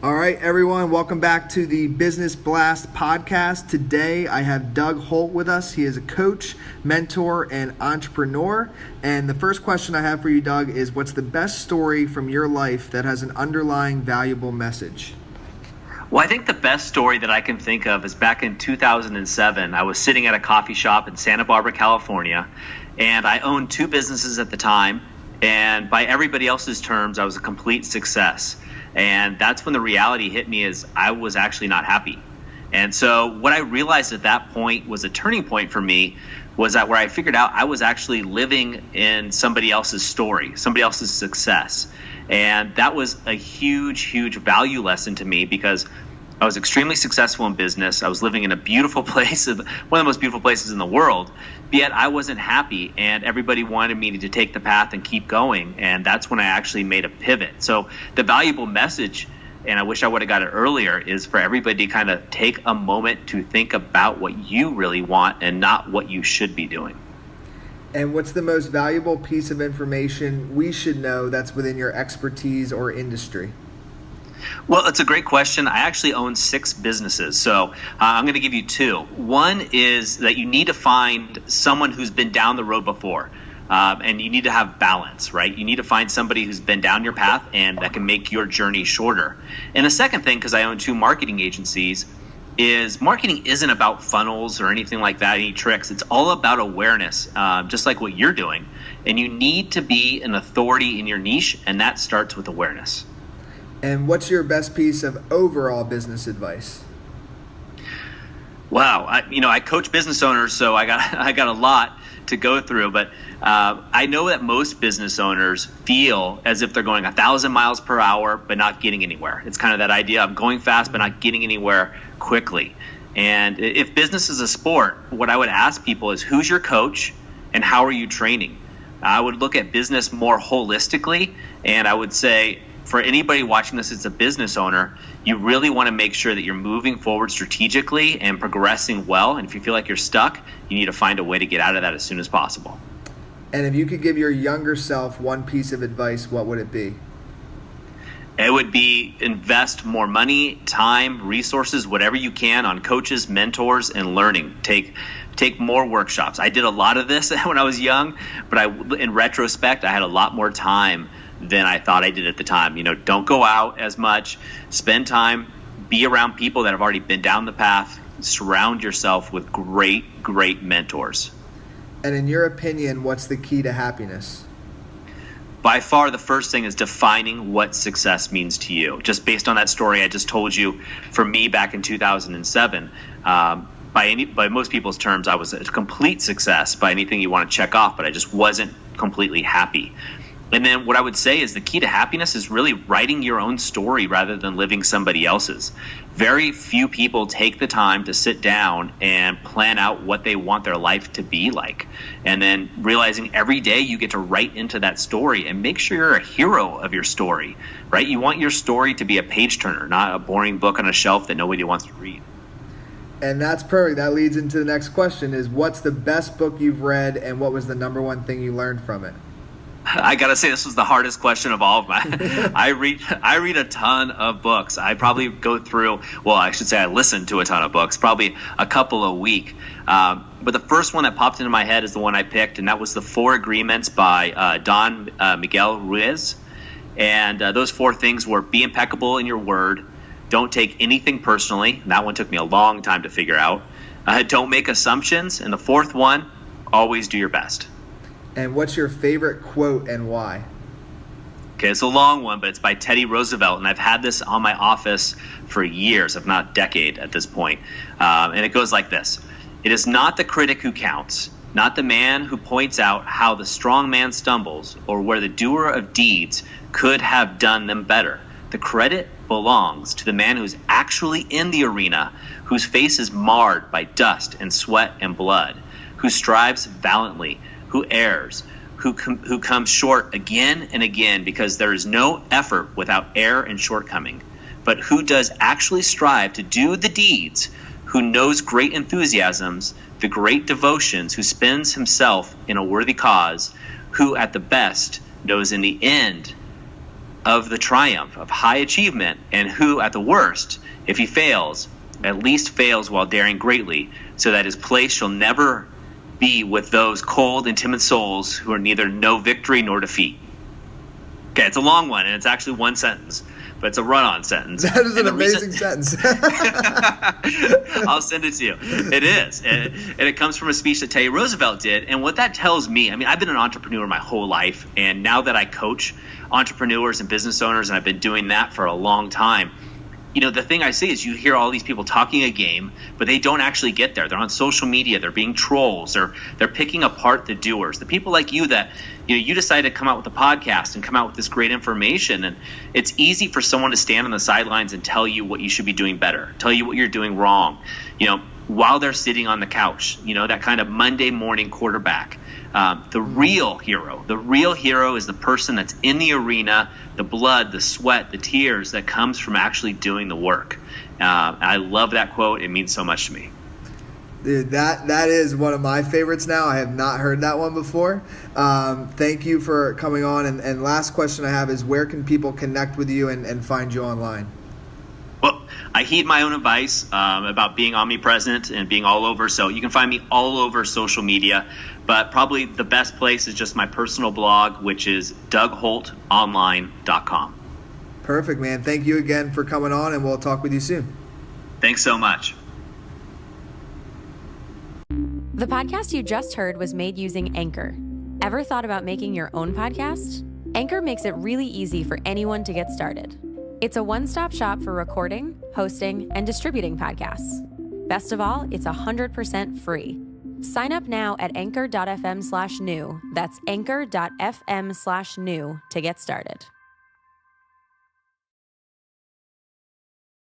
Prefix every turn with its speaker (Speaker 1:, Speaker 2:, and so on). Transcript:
Speaker 1: All right, everyone, welcome back to the Business Blast podcast. Today, I have Doug Holt with us. He is a coach, mentor, and entrepreneur. And the first question I have for you, Doug, is what's the best story from your life that has an underlying valuable message?
Speaker 2: Well, I think the best story that I can think of is back in 2007. I was sitting at a coffee shop in Santa Barbara, California, and I owned two businesses at the time. And by everybody else's terms, I was a complete success. And that's when the reality hit me is I was actually not happy. And so what I realized at that point was a turning point for me was that where I figured out I was actually living in somebody else's story, somebody else's success. And that was a huge, huge value lesson to me because I was extremely successful in business. I was living in a beautiful place, one of the most beautiful places in the world, but yet I wasn't happy and everybody wanted me to take the path and keep going. And that's when I actually made a pivot. So the valuable message, and I wish I would have got it earlier, is for everybody to kind of take a moment to think about what you really want and not what you should be doing.
Speaker 1: And what's the most valuable piece of information we should know that's within your expertise or industry?
Speaker 2: Well, it's a great question. I actually own 6 businesses, so I'm going to give you 2. One is that you need to find someone who's been down the road before, and you need to have balance, right? You need to find somebody who's been down your path and that can make your journey shorter. And the second thing, because I own 2 marketing agencies, is marketing isn't about funnels or anything like that, any tricks. It's all about awareness, just like what you're doing. And you need to be an authority in your niche, and that starts with awareness.
Speaker 1: And what's your best piece of overall business advice?
Speaker 2: Wow, I coach business owners, so I got a lot to go through. But I know that most business owners feel as if they're going 1,000 miles per hour, but not getting anywhere. It's kind of that idea of going fast, but not getting anywhere quickly. And if business is a sport, what I would ask people is, who's your coach and how are you training? I would look at business more holistically, and I would say, for anybody watching this as a business owner, you really want to make sure that you're moving forward strategically and progressing well. And if you feel like you're stuck, you need to find a way to get out of that as soon as possible.
Speaker 1: And if you could give your younger self one piece of advice, what would it be?
Speaker 2: It would be invest more money, time, resources, whatever you can on coaches, mentors, and learning. Take more workshops. I did a lot of this when I was young, but in retrospect, I had a lot more time than I thought I did at the time. Don't go out as much, spend time, be around people that have already been down the path, surround yourself with great mentors.
Speaker 1: And in your opinion, what's the key to happiness?
Speaker 2: By far, the first thing is defining what success means to you. Just based on that story I just told you, for me back in 2007, by most people's terms, I was a complete success by anything you want to check off, but I just wasn't completely happy. And then what I would say is the key to happiness is really writing your own story rather than living somebody else's. Very few people take the time to sit down and plan out what they want their life to be like. And then realizing every day you get to write into that story and make sure you're a hero of your story, right? You want your story to be a page turner, not a boring book on a shelf that nobody wants to read.
Speaker 1: And that's perfect. That leads into the next question is, what's the best book you've read and what was the number one thing you learned from it?
Speaker 2: I gotta say, this was the hardest question of all of mine. I read a ton of books. I probably go through, I listen to a ton of books, probably a couple a week. But the first one that popped into my head is the one I picked, and that was The 4 Agreements by Don Miguel Ruiz. And those 4 things were: be impeccable in your word, don't take anything personally, and that one took me a long time to figure out. Don't make assumptions, and the 4th one, always do your best.
Speaker 1: And what's your favorite quote and why?
Speaker 2: Okay, it's a long one, but it's by Teddy Roosevelt, and I've had this on my office for years, if not a decade at this point. And it goes like this: it is not the critic who counts, not the man who points out how the strong man stumbles or where the doer of deeds could have done them better. The credit belongs to the man who's actually in the arena, whose face is marred by dust and sweat and blood, who strives valiantly, who errs, who comes short again and again, because there is no effort without error and shortcoming, but who does actually strive to do the deeds, who knows great enthusiasms, the great devotions, who spends himself in a worthy cause, who at the best knows in the end of the triumph, of high achievement, and who, at the worst, if he fails, at least fails while daring greatly, so that his place shall never be with those cold and timid souls who are neither know victory nor defeat. Okay, it's a long one, and it's actually one sentence, but it's a run-on sentence.
Speaker 1: That is an amazing sentence.
Speaker 2: I'll send it to you. It is. And it comes from a speech that Teddy Roosevelt did. And what that tells me, I mean, I've been an entrepreneur my whole life, and now that I coach entrepreneurs and business owners, and I've been doing that for a long time, you know, the thing I see is you hear all these people talking a game, but they don't actually get there. They're on social media. They're being trolls, or they're picking apart the doers. The people like you that, you know, you decided to come out with a podcast and come out with this great information. And it's easy for someone to stand on the sidelines and tell you what you should be doing better, tell you what you're doing wrong, you know, while they're sitting on the couch, you know, that kind of Monday morning quarterback. The real hero is the person that's in the arena, the blood, the sweat, the tears that comes from actually doing the work. I love that quote. It means so much to me.
Speaker 1: Dude, that is one of my favorites now. I have not heard that one before. Thank you for coming on. And last question I have is, where can people connect with you and find you online?
Speaker 2: Well, I heed my own advice about being omnipresent and being all over. So you can find me all over social media. But probably the best place is just my personal blog, which is DougHoltOnline.com.
Speaker 1: Perfect, man. Thank you again for coming on, and we'll talk with you soon.
Speaker 2: Thanks so much.
Speaker 3: The podcast you just heard was made using Anchor. Ever thought about making your own podcast? Anchor makes it really easy for anyone to get started. It's a one-stop shop for recording, hosting, and distributing podcasts. Best of all, it's 100% free. Sign up now at anchor.fm/new. That's anchor.fm/new to get started.